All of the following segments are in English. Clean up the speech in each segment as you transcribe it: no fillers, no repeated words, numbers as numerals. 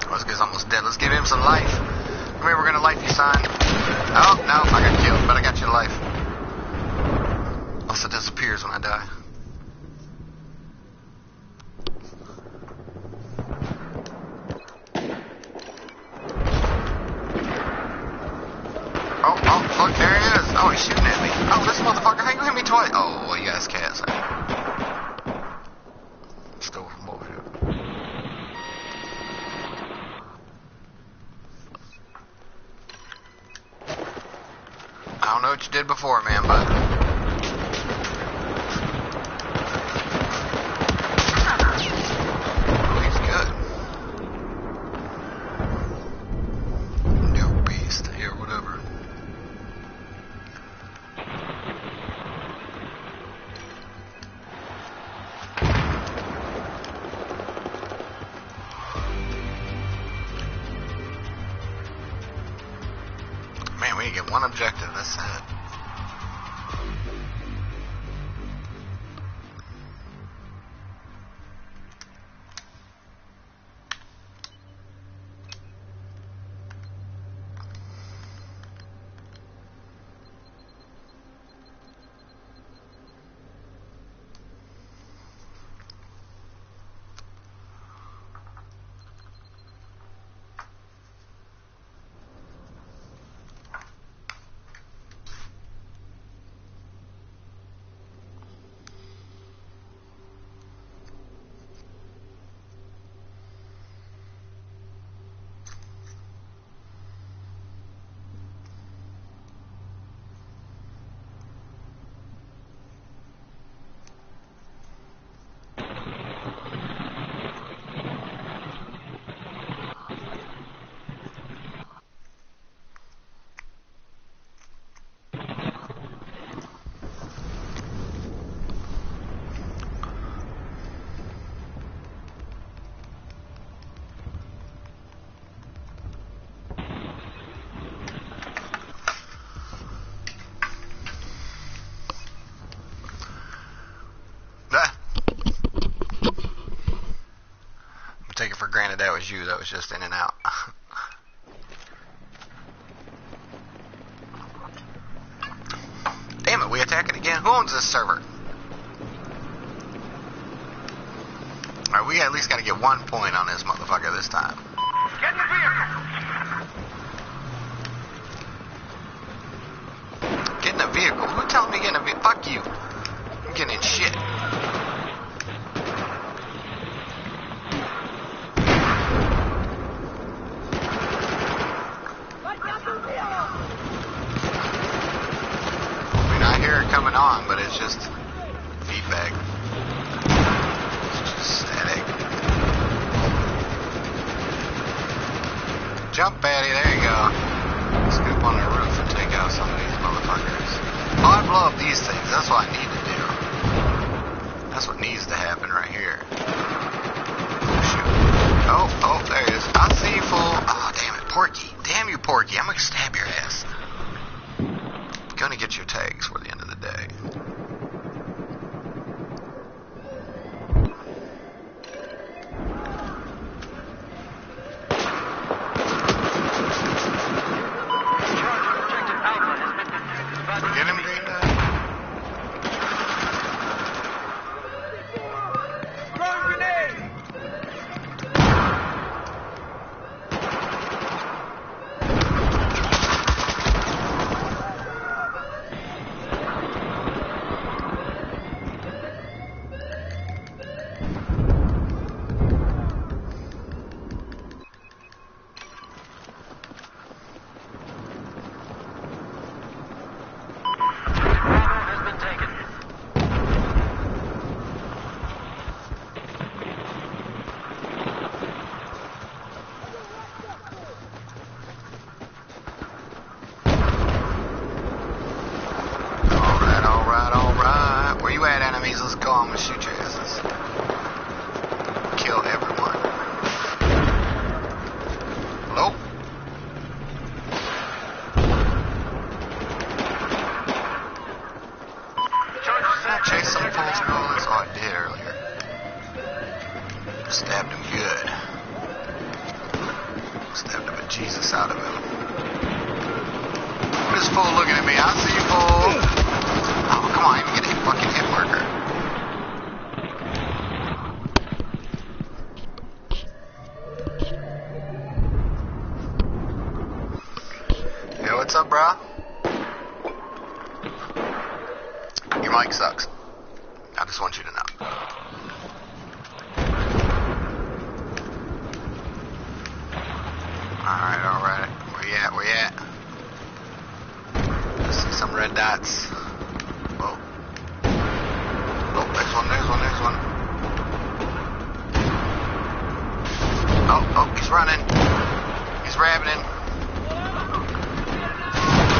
Oh, this guy's almost dead. Let's give him some life. Come here, we're gonna life you, son. Oh, no, I got killed, but I got you to life. Also disappears when I die. Oh, fuck, there he is. Oh, he's shooting at me. Oh, this motherfucker, how you hit me twice? Oh, well, you guys cats. Let's go for bullshit. I don't know what you did before, man, but... Oh, he's good. New beast here, whatever. Man, we can get one objective, that's sad. Take it for granted that was you. That was just in and out. Damn it, we attack it again? Who owns this server? Alright, we at least gotta get 1 point on this motherfucker this time. Get in the vehicle! Get in the vehicle? Who telling me to get in a vehicle? Fuck you. I'm getting in shit. Coming on, but it's just feedback. It's just static. Jump, Patty, there you go. Scoop on the roof and take out some of these motherfuckers. Oh, I blow up these things. That's what I need to do. That's what needs to happen right here. Oh, shoot. Oh, there he is. I see you, fool. Oh, damn it, Porky. Damn you, Porky. I'm gonna stab your ass. Gonna get your tags for the end of the day. Get him, Green Guy. Throwing grenade! Jesus out of him. This fool looking at me. I see you, fool. Oh, come on. Even get a fucking hit marker. Hey, what's up, bro? Your mic sucks. I just want you to know. Alright. Where you at? I see some red dots. Whoa. Oh, there's one. Oh, he's running. He's rabbiting.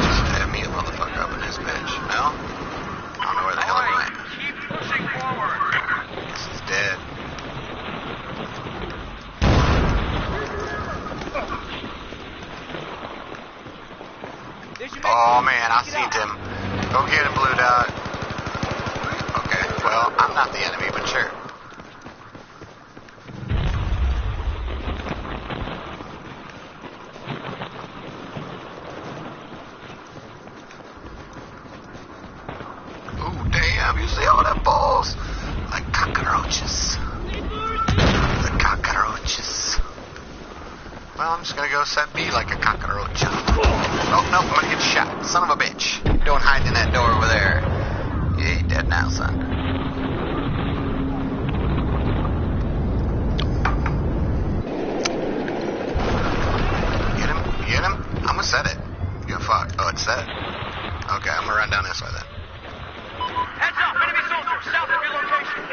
Just stab me a motherfucker up in this bitch. No? I don't know where the hell he went. Keep pushing forward. This is dead. Oh man, I seen him. Go get him, Blue Dot. Okay, well, I'm not the enemy, but sure. Ooh, damn, you see all them balls? Like cockroaches. The cockroaches. Well, I'm just gonna go set B like a cockroach. Oh, no, I'm gonna get shot. Son of a bitch. Don't hide in that door over there. Yeah, you're dead now, son. Get him? I'm gonna set it. Give a fuck. Oh, it's set? Okay, I'm gonna run down this way then. Heads up, enemy soldier, south of your location.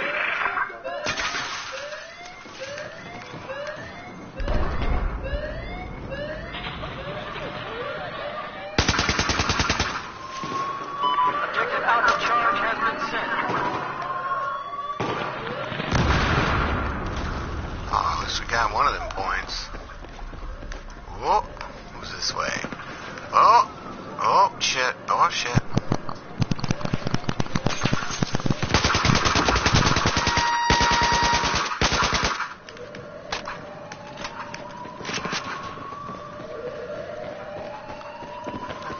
Objective Alpha charge has been sent. Oh, at least we got one of them points. Whoa, who's this way? Oh, shit.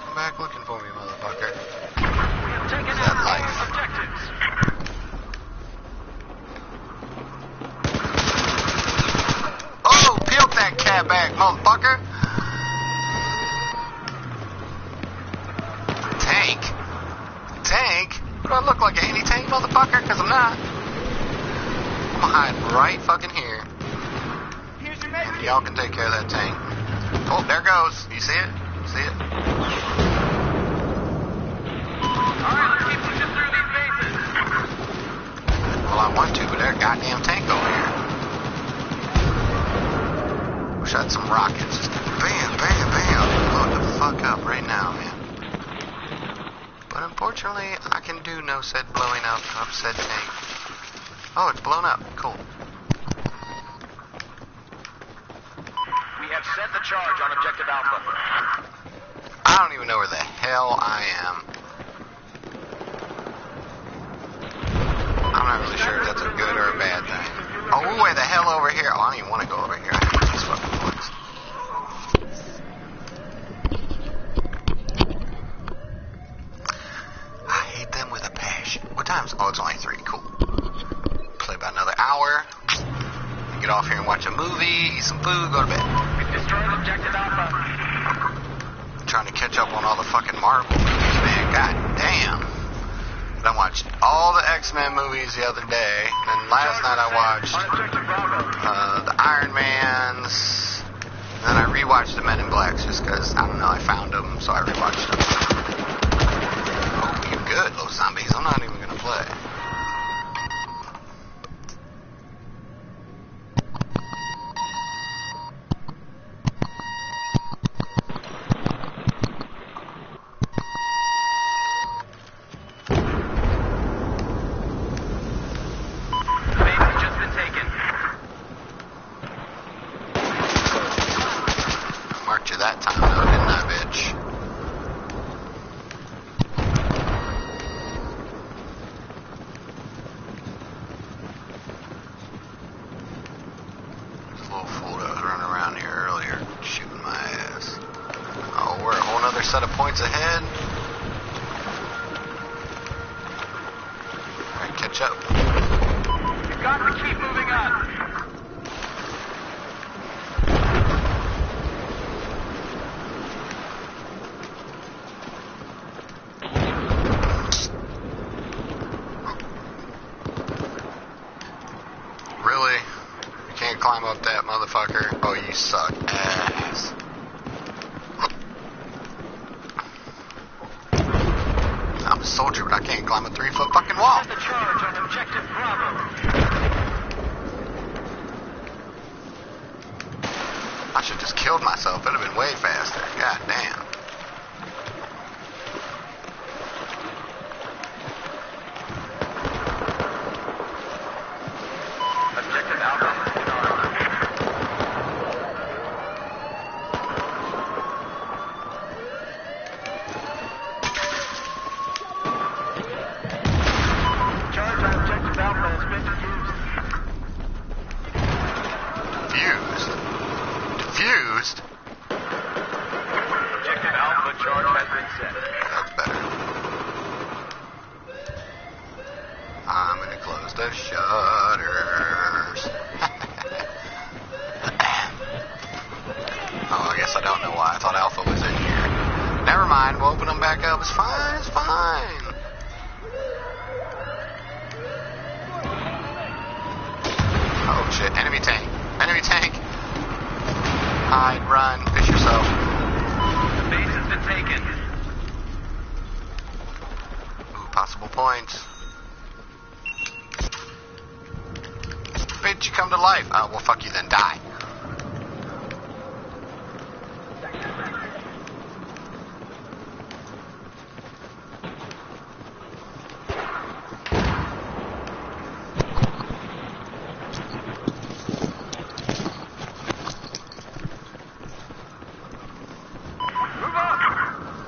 Come back looking for me, motherfucker. We have taken Is that out life? our objectives. Oh, peel that cat back, motherfucker. Tank? Do I look like an anti-tank, motherfucker? Because I'm not. I'm gonna hide right fucking here. Here's your med kit. Y'all can take care of that tank. Oh, there it goes. You see it? Alright, let's keep pushing through these bases. Well, I want to, but there's a goddamn tank over here. Wish I had some rockets. Just bam. Blow the fuck up right now, man. But unfortunately, I can do no said blowing up of said tank. Oh, it's blown up. Cool. We have set the charge on Objective Alpha. I don't even know where the hell I am. I'm not really sure if that's a good or a bad thing. Oh, where the hell over here? Oh, I don't even want to go over here. I hate these fucking bugs. I hate them with a passion. What time's? Oh, it's only 3. Cool. Play about another hour. Get off here and watch a movie, eat some food, go to bed. We've destroyed Objective Alpha. I'm trying to catch up on all the fucking Marvel movies, man. God damn. I watched all the X-Men movies the other day, and last night I watched On Objective Bravo. the Iron Mans, and then I rewatched the Men in Blacks just because, I don't know, I found them, so I rewatched them. Oh, you're good, those zombies. I'm not even gonna play. That time though, didn't I, bitch? There's a little fool that was running around here earlier, shooting my ass. another set of points ahead. Alright, catch up. You've got to keep moving on. Really? You can't climb up that motherfucker? Oh, you suck ass. I'm a soldier, but I can't climb a 3-foot fucking wall. Set the charge on objective Bravo. I should just killed myself. It'd have been way faster. God damn. Objective Alpha in order. Charge on objective Alpha has been defused. Defused? Defused? Objective Alpha charge has been set. That's better. I'm gonna close the shutters. Oh, I guess I don't know why. I thought Alpha was in here. Never mind, we'll open them back up. It's fine, it's fine. Oh shit, enemy tank. Enemy tank. Hide, run, fish yourself. The base has been taken. Ooh, possible points. Bitch, you come to life. Oh, well, fuck you then. Die.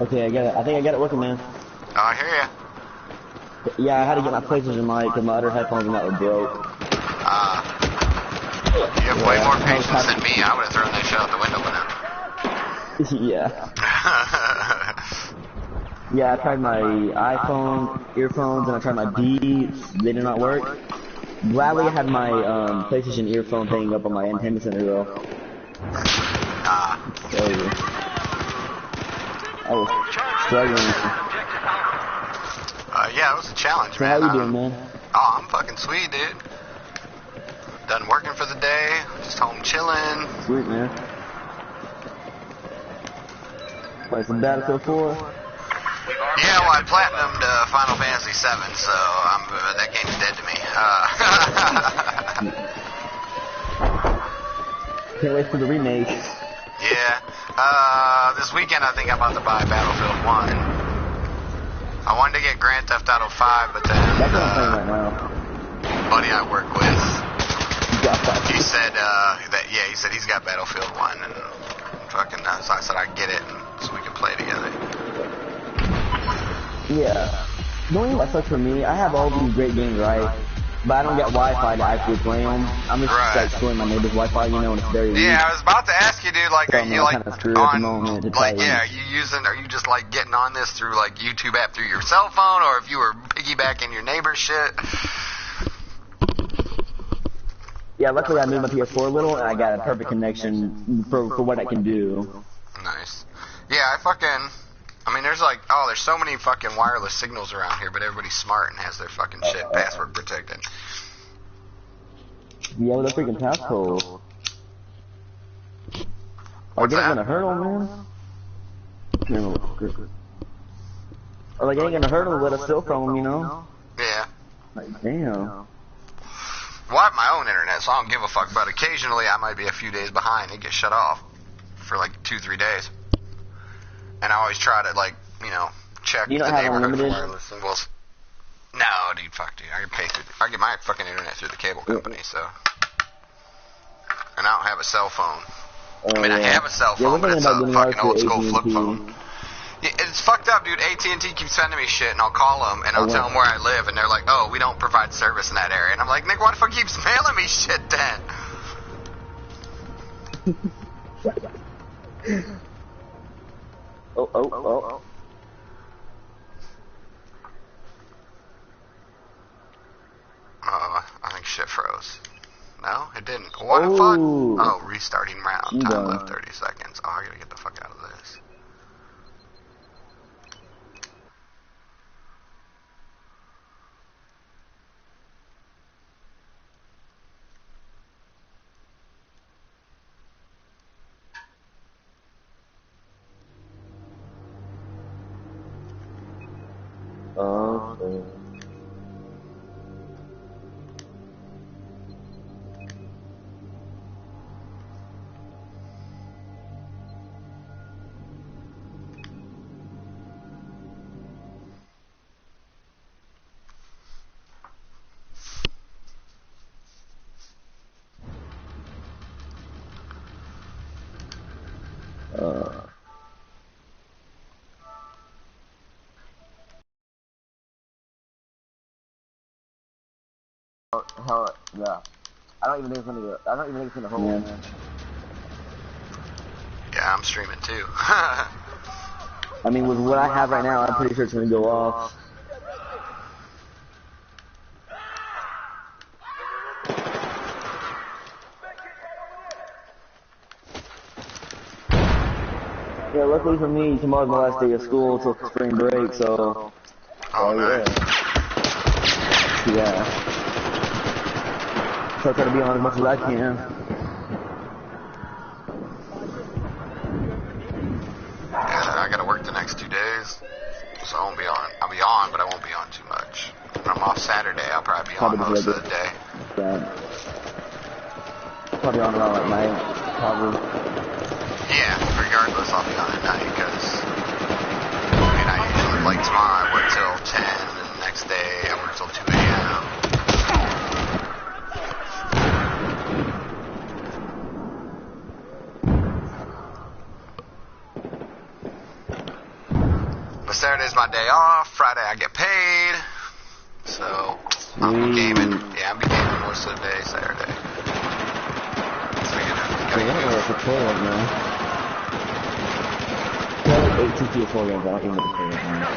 Okay, I got it. I think I got it working, man. Oh, I hear ya. Yeah, I had to get my PlayStation mic because my other headphones were broke. You have way more patience than me. I would have thrown that shit out the window by now. Yeah. Yeah, I tried my iPhone earphones and I tried my Beats. They did not work. Gladly, I had my PlayStation earphone thing up on my antenna center though. So, I was struggling. Yeah, it was a challenge, So man. how you doing, man? Oh, I'm fucking sweet, dude. Done working for the day. Just home chilling. Sweet, man. Play some Battlefield 4? Yeah, well, I platinumed Final Fantasy 7, so that game's dead to me. Can't wait for the remake. Yeah. This weekend I think I'm about to buy Battlefield 1. I wanted to get Grand Theft Auto 5, but then That's what I'm playing right now. buddy I work with, Yeah, he said he said he's got Battlefield 1, and fucking so I said I'd get it so we can play together. yeah. The only thing that sucks for me, I have all these great games, right? But I don't get Wi-Fi to actually play them. I'm just like stealing my neighbor's Wi-Fi, you know, and it's very weak. Yeah, I was about to ask you, dude. Like, So are I'm you like kinda screwed at the moment to on? tell Like, you. yeah, are you just like getting on this through like YouTube app through your cell phone, or if you were piggybacking your neighbor's shit? Yeah, luckily I moved my PS4 a little, and I got a perfect connection for what I can do. Nice. Yeah, I mean, there's so many fucking wireless signals around here, but everybody's smart and has their fucking shit password protected. Yeah, with a freaking passcode. What's Like, it ain't that? gonna hurt them, man. Or like, it ain't gonna hurt them to let us steal from them, you know? Yeah. Like, damn. Well, I have my own internet, so I don't give a fuck, but occasionally I might be a few days behind. It gets shut off for like 2-3 days. And I always try to, like, you know, check You the don't have neighborhood for unlimited? wireless signals. No, dude, fuck, dude. I get my fucking internet through the cable company, so. And I don't have a cell phone. I mean, I have a cell phone, but it's a fucking old school flip phone. Yeah, it's fucked up, dude. AT&T keeps sending me shit, and I'll call them, and I'll tell them where I live, and they're like, oh, we don't provide service in that area. And I'm like, Nick, why the fuck keeps mailing me shit then? Oh. I think shit froze. No, it didn't. What the fuck? Oh, restarting round. Time left 30 seconds. Oh, I gotta get the fuck out of this. Okay. Hell, yeah. I don't even think it's gonna hold, man. Yeah, I'm streaming too. I mean, with what I have right now, I'm pretty sure it's gonna go off. Yeah, luckily for me, tomorrow's my last day of school till spring break, so... Oh, nice. Yeah. So I try to be on as much as I can. Yeah, I gotta work the next 2 days, so I won't be on. I'll be on, but I won't be on too much. When I'm off Saturday, I'll probably be on most of the day. Yeah. Probably on around at night, probably. Yeah, regardless, I'll be on at night, because, I mean, I usually, like tomorrow, I work till 10, and the next day, I work till 2 a.m. But Saturday's my day off, Friday I get paid, so I'll be gaming. Yeah, I'll be gaming most of the day Saturday. So, you know, I don't know what to play right now. I have like 8 2 4 games, I don't even know what to play right now.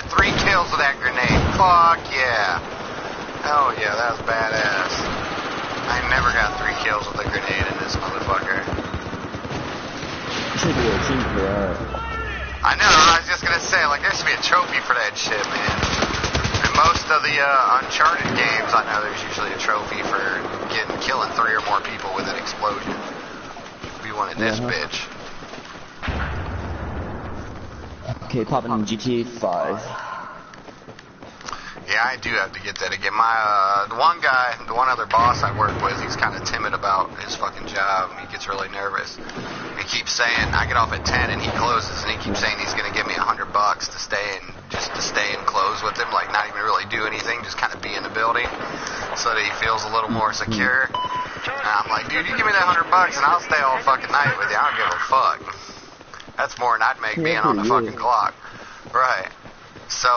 3 kills with that grenade. Fuck yeah. Hell yeah, that was badass. I never got 3 kills with a grenade in this motherfucker. Should be a team for that. I know, I was just gonna say, like, there should be a trophy for that shit, man. In most of the Uncharted games, I know there's usually a trophy for killing 3 or more people with an explosion. We wanted this bitch. Okay, popping in GTA 5. Yeah, I do have to get that again. My, the one other boss I work with, he's kind of timid about his fucking job. He gets really nervous. He keeps saying, I get off at 10 and he closes, and he keeps saying he's going to give me $100 to stay and close with him, like not even really do anything, just kind of be in the building so that he feels a little more secure. And I'm like, dude, you give me that $100 and I'll stay all fucking night with you. I don't give a fuck. That's more than I'd make being on the fucking clock. Right. So,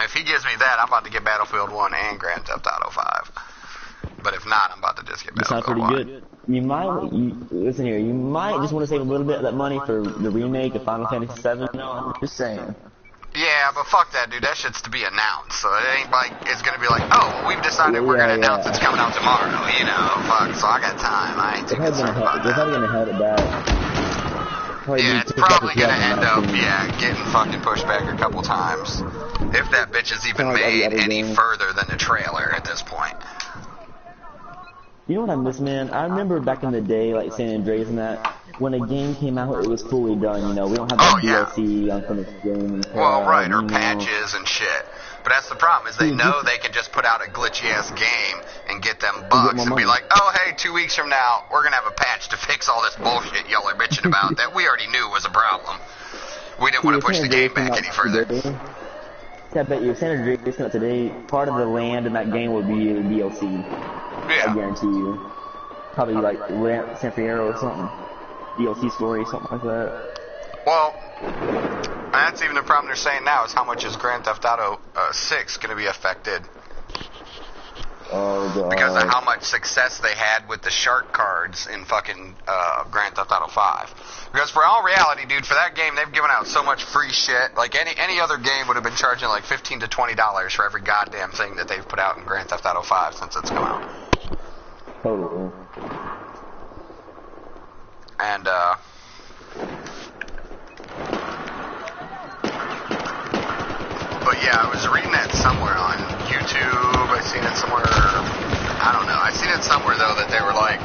if he gives me that, I'm about to get Battlefield 1 and Grand Theft Auto 5. But if not, I'm about to just get Battlefield 1. Pretty good. You might, listen here, you might just want to save a little bit of that money for the remake of Final Fantasy 7. No, I'm just saying. Yeah, but fuck that, dude. That shit's to be announced. So it ain't like, it's gonna be like, oh, well, we've decided we're gonna announce it's coming out tomorrow, you know. Fuck, so I got time. I ain't too concerned about that. They're probably gonna hold it back. Yeah, it's probably gonna end up, getting fucking pushed back a couple times. If that bitch is even made any further than the trailer at this point. You know what I miss, man? I remember back in the day, like San Andreas and that, when a game came out, it was fully done, you know? We don't have that DLC unfinished game. Well, right, or patches and shit. But that's the problem, is they know they can just put out a glitchy-ass game and get them bugs and be like, oh, hey, 2 weeks from now, we're gonna have a patch to fix all this bullshit y'all are bitching about that we already knew was a problem. We didn't want to push the game back any further. I bet you, if San Andreas came out today, part of the land in that game would be a DLC. Yeah. I guarantee you. Probably like San Fierro or something. DLC story, something like that. Well, that's even the problem they're saying now is how much is Grand Theft Auto 6 going to be affected. Oh, God. Because of how much success they had with the shark cards in fucking Grand Theft Auto 5. Because for all reality, dude, for that game, they've given out so much free shit. Like, any other game would have been charging like $15 to $20 for every goddamn thing that they've put out in Grand Theft Auto 5 since it's come out. Totally. And, but yeah, I was reading that somewhere on YouTube. I seen it somewhere. I don't know. I seen it somewhere though that they were like,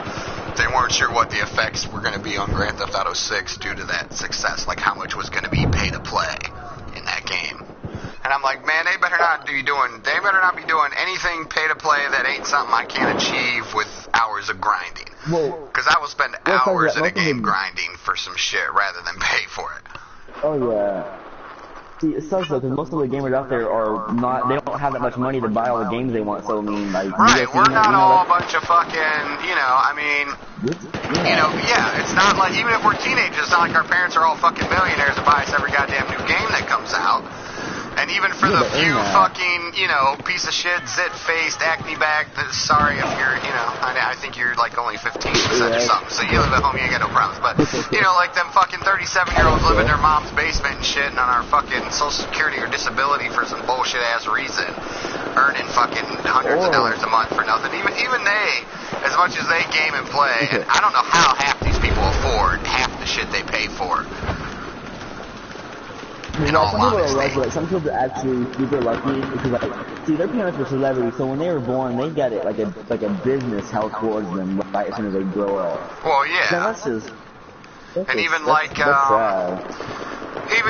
they weren't sure what the effects were going to be on Grand Theft Auto 6 due to that success. Like how much was going to be pay to play in that game. And I'm like, man, they better not be doing anything pay to play that ain't something I can't achieve with hours of grinding. Because I will spend hours in a game grinding for some shit rather than pay for it. Oh yeah. See, it sucks though, because most of the gamers out there are not, they don't have that much money to buy all the games they want, so I mean, like... Right, we're not all a bunch of fucking, you know, I mean, you know, yeah, it's not like, even if we're teenagers, it's not like our parents are all fucking millionaires and buy us every goddamn new game that comes out. And even for the few fucking, you know, piece of shit, zit-faced, acne-bag, sorry if you're, you know, I think you're like only 15% or something, so you live at home, you ain't got no problems. But, you know, like them fucking 37-year-olds live in their mom's basement and shit and on our fucking Social Security or disability for some bullshit-ass reason, earning fucking hundreds of dollars a month for nothing. Even they, as much as they game and play, and I don't know how half these people afford half the shit they pay for. In all honesty. Like, some kids are actually super lucky because, like, see, their parents were celebrities, so when they were born, they got it like a business held towards them right as soon as they grow up. Well, yeah. So that's just. And even like, even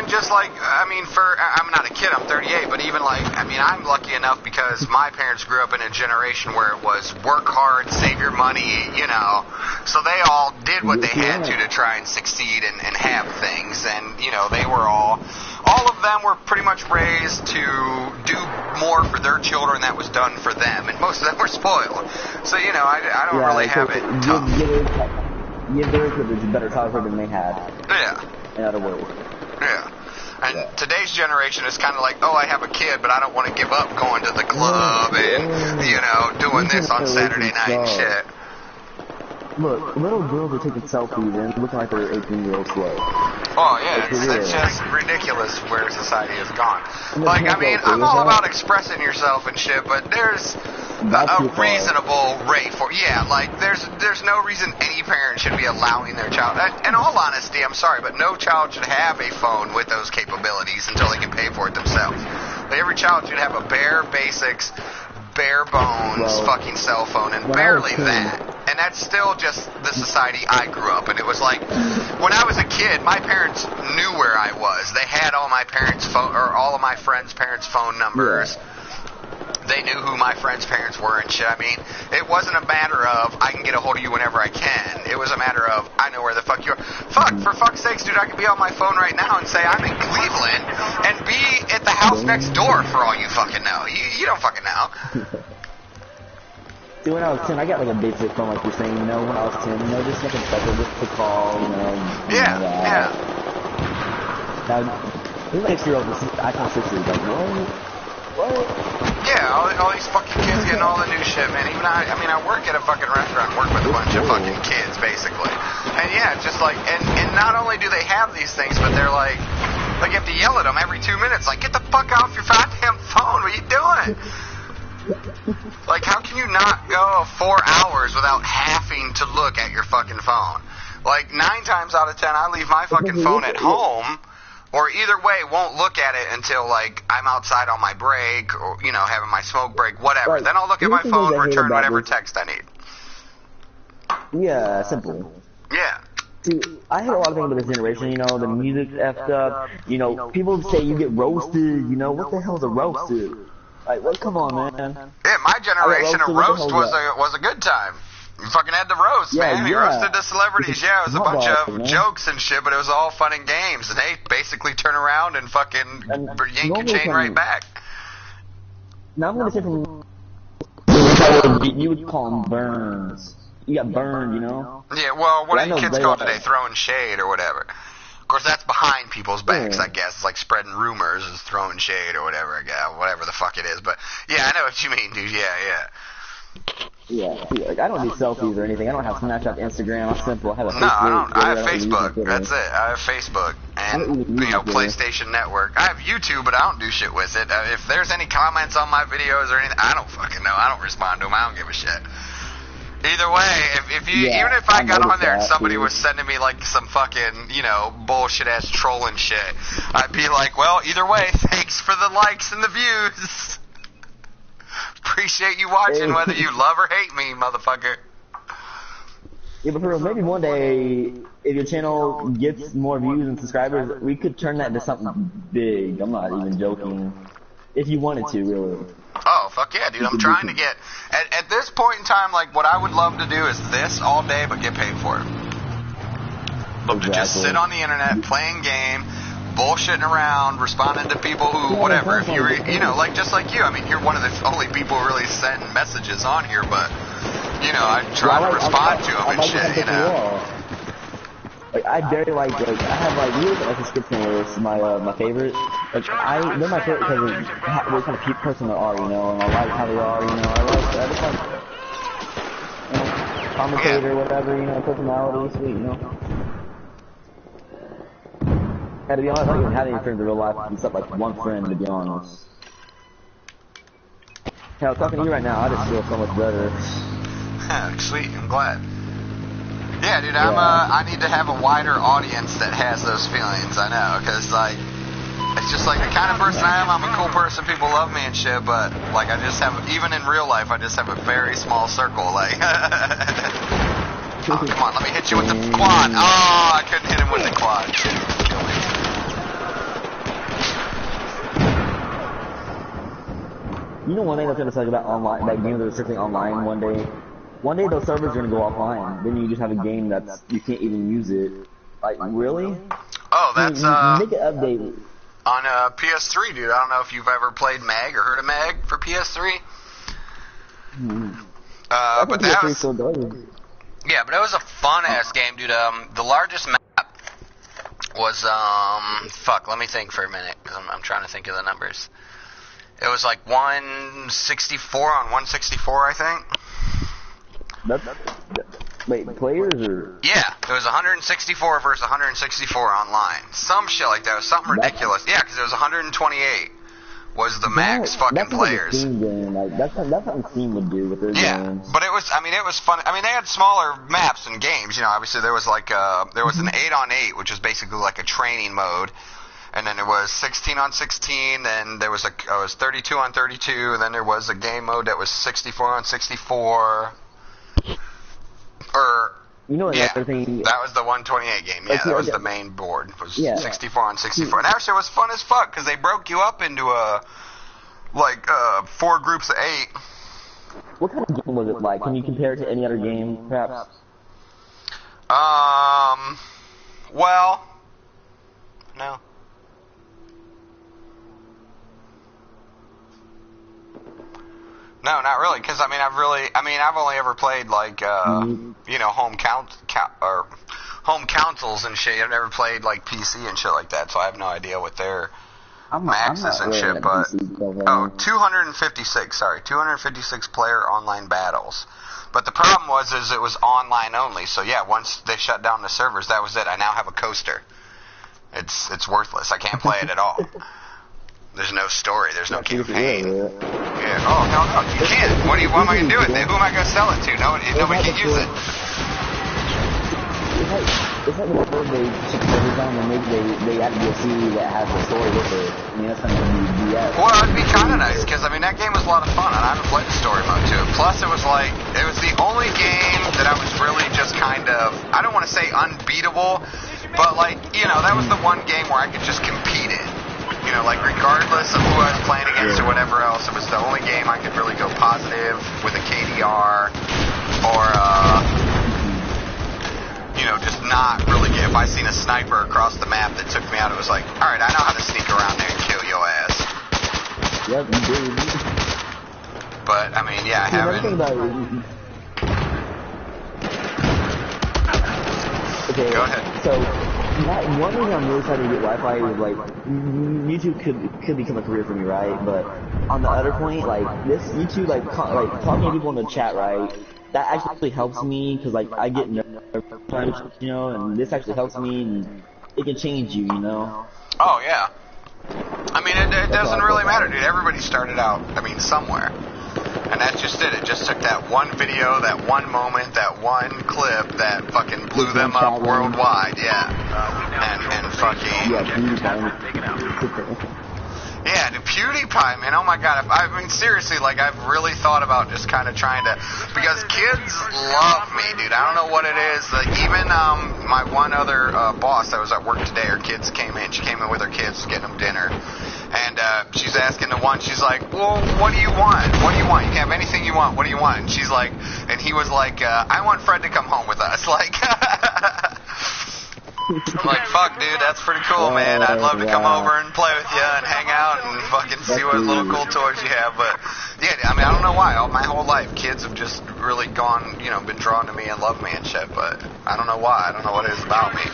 just like, I mean, I'm not a kid, I'm 38, but even like, I mean, I'm lucky enough because my parents grew up in a generation where it was work hard, save your money, you know, so they all did what they had to try and succeed and have things, and, you know, they were all of them were pretty much raised to do more for their children that was done for them, and most of them were spoiled, so, you know, I don't really have it tough. Give their kids a better childhood than they had. Yeah. In other words. Yeah. And today's generation is kind of like, oh, I have a kid, but I don't want to give up going to the club and, you know, doing this on Saturday night and shit. Look, little girls are taking selfies and looking like they're 18-year-old slow. Oh, yeah, it's just ridiculous where society has gone. Like, I mean, I'm all about expressing yourself and shit, but there's a reasonable rate for, yeah, like, there's no reason any parent should be allowing their child, in all honesty, I'm sorry, but no child should have a phone with those capabilities until they can pay for it themselves. Like, every child should have a bare basics, bare bones fucking cell phone, and barely that. And that's still just the society I grew up in. It was like, when I was a kid, my parents knew where I was. They had all my parents' phone, or all of my friends' parents' phone numbers. Yeah. They knew who my friends' parents were and shit. I mean, it wasn't a matter of, I can get a hold of you whenever I can. It was a matter of, I know where the fuck you are. Fuck, for fuck's sakes, dude, I could be on my phone right now and say I'm in Cleveland and be at the house next door for all you fucking know. You don't fucking know. See, when I was 10, I got like a basic phone, like you're saying, you know, when I was 10, you know, just like a special, just to call, you know. Yeah, yeah. Now, these 6-year-olds, iPhone 6s, like, what? Yeah, all these fucking kids getting all the new shit, man. Even I mean, I work at a fucking restaurant, work with a bunch of fucking kids, basically. And yeah, just like, and not only do they have these things, but they're like you have to yell at them every 2 minutes, like, get the fuck off your goddamn phone, what are you doing? Like, how can you not go 4 hours without having to look at your fucking phone? Like, 9 times out of 10, I leave my fucking phone at home, or either way, won't look at it until, like, I'm outside on my break, or, you know, having my smoke break, whatever. Right. Then I'll look at my phone, return whatever text I need. Yeah, simple. Yeah. See, I hate a lot of things about this generation, you know, the music's effed up, you know, people say you get roasted, you know, what the hell is a roasted? Like, well, come on, man. Yeah, my generation, a roast was a good time. You fucking had the roast, man. You roasted the celebrities. Yeah, it was a bunch of jokes and shit, but it was all fun and games. And they basically turn around and fucking yank your chain right back. Now I'm going to say from... You would call them burns. You got burned, you know? Yeah, well, what do you kids call today? Throwing shade or whatever. course, that's behind people's backs, I guess. It's like spreading rumors, is throwing shade or whatever, I guess, whatever the fuck it is. But yeah, I know what you mean, dude. Yeah. Yeah, see, like, I don't do selfies or anything. I don't have Snapchat, Instagram. I'm simple. I have a Facebook. No, I don't. I have Facebook. Twitter. That's it. I have Facebook and PlayStation Network. I have YouTube, but I don't do shit with it. If there's any comments on my videos or anything, I don't fucking know. I don't respond to them. I don't give a shit. Either way, even if I got on there and somebody was sending me like some fucking, bullshit ass trolling shit, I'd be like, well, either way, thanks for the likes and the views. Appreciate you watching, whether you love or hate me, motherfucker. Yeah, but for real, maybe one day, if your channel gets more views and subscribers, we could turn that into something big. I'm not even joking. If you wanted to, really. Oh, fuck yeah, dude. I'm trying to get... At this point in time, like, what I would love to do is this all day, but get paid for it. Love to just sit on the internet, playing game, bullshitting around, responding to people who, whatever. If you're, like, just like you. I mean, you're one of the only people really sending messages on here, but, I try to respond to them and shit, Like, I barely I have, like, you look at my subscription list, my favorite. Like, they're my favorite because of what kind of person they are, and I like how they are, I just like, commentator, whatever, personality, sweet, Yeah, to be honest, I don't even have any friends in real life, except, like, one friend, to be honest. Hell, talking to you right now, I just feel so much better. Sweet, I'm glad. Yeah, dude, I need to have a wider audience that has those feelings, I know, because, like, it's just, like, the kind of person I am. I'm a cool person, people love me and shit, but, like, I just have, even in real life, I just have a very small circle, like, oh, come on, let me hit you with the quad. Oh, I couldn't hit him with the quad. Shit, he would kill me. One thing that's gonna suck about online, that game that's strictly online one day? One day those servers are gonna go offline. Then you just have a game that's you can't even use it. Like, really? Oh, that's make an update on PS3, dude. I don't know if you've ever played Mag or heard of Mag for PS3. But that was yeah, but it was a fun ass game, dude. The largest map was fuck. Let me think for a minute because I'm trying to think of the numbers. It was like 164 on 164, I think. Wait, players or? Yeah, it was 164 versus 164 online. Some shit like that. It was something ridiculous. Yeah, because it was 128 was the max fucking players. Like, that's something Steam would do with their games. But it was fun. I mean, they had smaller maps and games. Obviously there was like there was an 8-on-8, which was basically like a training mode. And then there was 16 on 16, then there was 32 on 32, and then there was a game mode that was 64 on 64. Another thing. That was the 128 game. Yeah, that was the main board. It was 64 on 64. And that shit was fun as fuck, because they broke you up into 4 groups of 8. What kind of game was it like? Can you compare it to any other game, perhaps? Well, no. No, not really, because I've only ever played like home consoles and shit. I've never played like PC and shit like that, so I have no idea what their maxes and shit. But 256 player online battles. But the problem was it was online only. So yeah, once they shut down the servers, that was it. I now have a coaster. It's worthless. I can't play it at all. There's no story. There's no campaign. Yeah. Oh, no, you can't. What am I going to do with it? Who am I going to sell it to? Nobody can use it. It's like the first they ship servers down and they add a DLC that has the story with it. I mean, that's kind of BS. Well, it'd be kind of nice, because, that game was a lot of fun, and I haven't played the story mode to it. Plus, it was the only game that I was really just kind of, I don't want to say unbeatable, but, that was the one game where I could just compete in. Regardless of who I was playing against or whatever else, it was the only game I could really go positive with a KDR or, just not really get. If I seen a sniper across the map that took me out, it was like, alright, I know how to sneak around there and kill your ass. Yep, you do. But, I haven't. Okay, go ahead. So, one reason I'm really excited to get Wi-Fi is like YouTube could become a career for me, right? But on the other point, like this YouTube, like talking to people in the chat, right? That actually helps me because like I get nervous, you know, and this actually helps me, and it can change you, you know. Oh yeah. I mean, it doesn't really matter, dude. Everybody started out, I mean, somewhere. And that's just it. It just took that one video, that one moment, that one clip that fucking blew them up worldwide. Yeah. And fucking... Yeah, dude, PewDiePie, man, oh my god, I mean, seriously, like, I've really thought about just kind of trying to, because kids love me, dude, I don't know what it is, like, even, my one other, boss that was at work today, her kids came in, she came in with her kids, getting them dinner, and, she's asking the one, she's like, well, what do you want? What do you want? You can have anything you want, what do you want? And she's like, and he was like, I want Fred to come home with us, like, I'm like, fuck, dude, that's pretty cool, man. I'd love to come over and play with you and hang out and fucking see what little cool toys you have. But, yeah, I mean, I don't know why. My whole life, kids have just really gone, you know, been drawn to me and love me and shit. But I don't know why. I don't know what it is about me.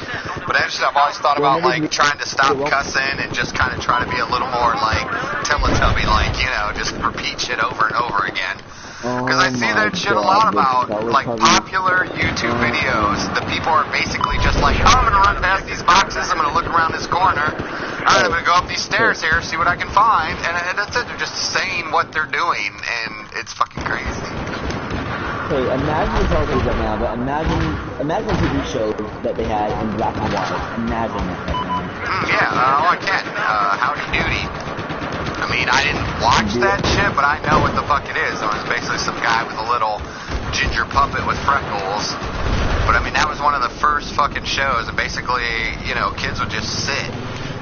But actually, I've always thought about, like, trying to stop cussing and just kind of try to be a little more, like, Teletubby, like, you know, just repeat shit over and over again. Because I see that shit a lot about, like, popular YouTube videos. The people are basically just like, oh, I'm going to run past these boxes, I'm going to look around this corner, alright, I'm going to go up these stairs here, see what I can find, and that's it. They're just saying what they're doing, and it's fucking crazy. Hey, imagine the television right now, but imagine the TV show that they had in black and white. Imagine that right now. Yeah, I can. Howdy Doody. I mean, I didn't watch that shit, but I know what the fuck it is. It was basically some guy with a little ginger puppet with freckles. But I mean, that was one of the first fucking shows, and basically, you know, kids would just sit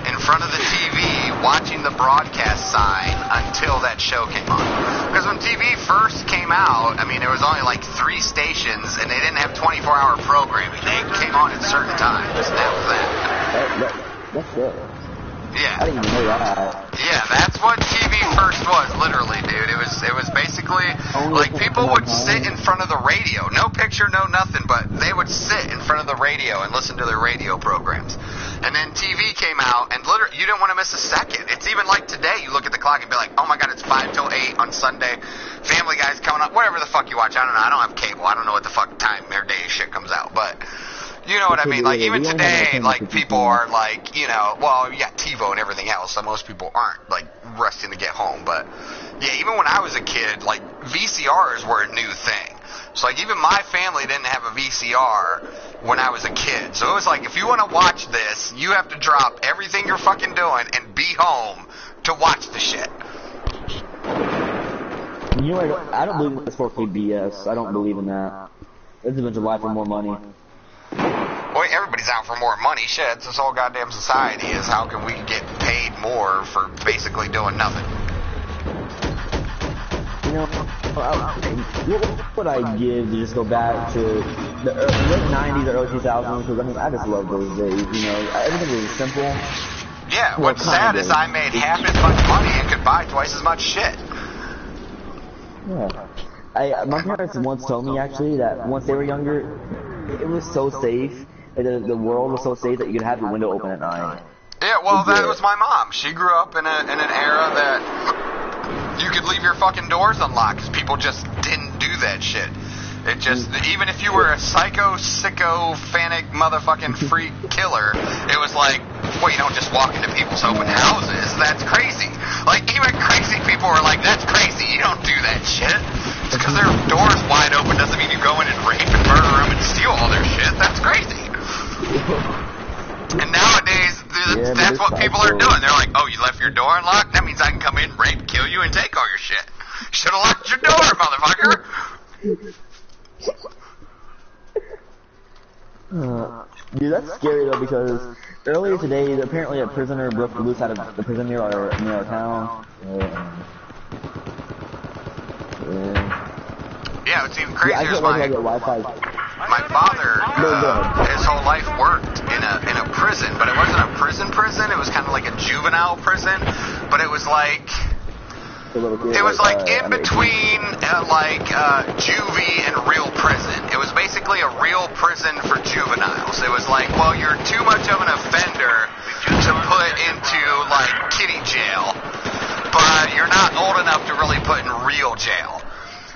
in front of the TV watching the broadcast sign until that show came on. Because when TV first came out, I mean, there was only like 3 stations, and they didn't have 24-hour programming. They came on at certain times, and that was that. That's it. Yeah. I didn't even know that. Yeah, that's what TV first was, literally, dude. It was basically, like, people would sit in front of the radio. No picture, no nothing, but they would sit in front of the radio and listen to their radio programs. And then TV came out, and literally, you didn't want to miss a second. It's even like today, you look at the clock and be like, oh my god, it's 5 till 8 on Sunday. Family Guy's coming up, whatever the fuck you watch. I don't know. I don't have cable. I don't know what the fuck time their day shit comes out, but... You know what I mean? Like, even today, like, people are like, you know, well, you got TiVo and everything else, so most people aren't, like, resting to get home. But, yeah, even when I was a kid, like, VCRs were a new thing. So, like, even my family didn't have a VCR when I was a kid. So it was like, if you want to watch this, you have to drop everything you're fucking doing and be home to watch the shit. You know what? I don't believe in this 4K BS. I don't believe in that. It's a bunch of lie for more money. Boy, everybody's out for more money. Shit, it's this whole goddamn society is how can we get paid more for basically doing nothing? You know, what would I give to just go back to the late 90s or early 2000s? Because, I mean, I just love those days, you know. Everything was simple. Yeah, what's sad is I made half as much money and could buy twice as much shit. Yeah. My parents once told me, actually, that once they were younger, it was so safe. The world was so safe that you could have your window open at night. Yeah, well, that was my mom. She grew up in an era that you could leave your fucking doors unlocked because people just didn't do that shit. It just, even if you were a psycho, sicko, fanic, motherfucking freak killer, it was like, well, you don't just walk into people's open houses. That's crazy. Like, even crazy people were like, that's crazy. You don't do that shit. Just because their door's wide open doesn't mean you go in and rape and murder them and steal all their shit. That's crazy. And nowadays, that's what people are doing. They're like, oh, you left your door unlocked? That means I can come in, rape, kill you, and take all your shit. Should have locked your door, motherfucker. Dude, that's scary though, because earlier today, apparently a prisoner broke loose out of the prison near our town. Yeah, it's even crazier. My father, his whole life worked in a prison, but it wasn't a prison. It was kind of like a juvenile prison, but it was like, The little kid, It was like in under 18. between juvie and real prison. It was basically a real prison for juveniles. It was like, well, you're too much of an offender to put into like kiddie jail, but you're not old enough to really put in real jail.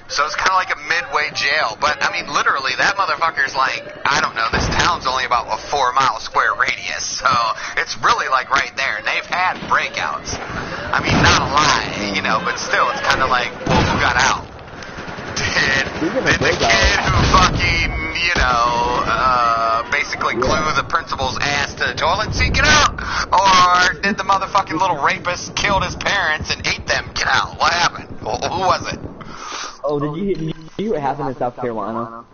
So it's kind of like a midway jail. But, I mean, literally, that motherfucker's like, I don't know, this town's only about a 4-mile square radius. So it's really, like, right there. And they've had breakouts. I mean, not a lot, you know, but still, it's kind of like, well, who got out? Did the kid who fucking, you know, basically glue the principal's ass to the toilet seat get out? Or did the motherfucking little rapist killed his parents and ate them get out? What happened? Well, who was it? Oh, did you hear what happened in South Carolina?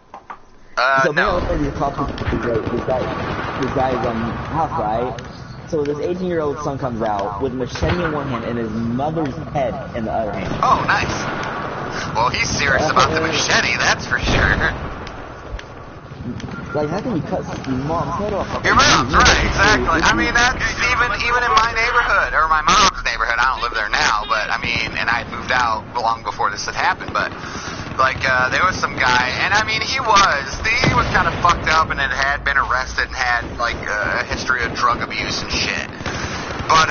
So no. this guy's house, right? So this 18-year-old son comes out with a machete in one hand and his mother's head in the other hand. Oh, nice. Well, he's serious about the machete, that's for sure. Like, how can you cut your mom's head off? Your mom's, right, exactly. I mean, that's even in my neighborhood, or my mom's neighborhood. I don't live there now, but, I mean, and I had moved out long before this had happened, but, like, there was some guy, and, I mean, he was kind of fucked up and had been arrested and had, like, a history of drug abuse and shit. But,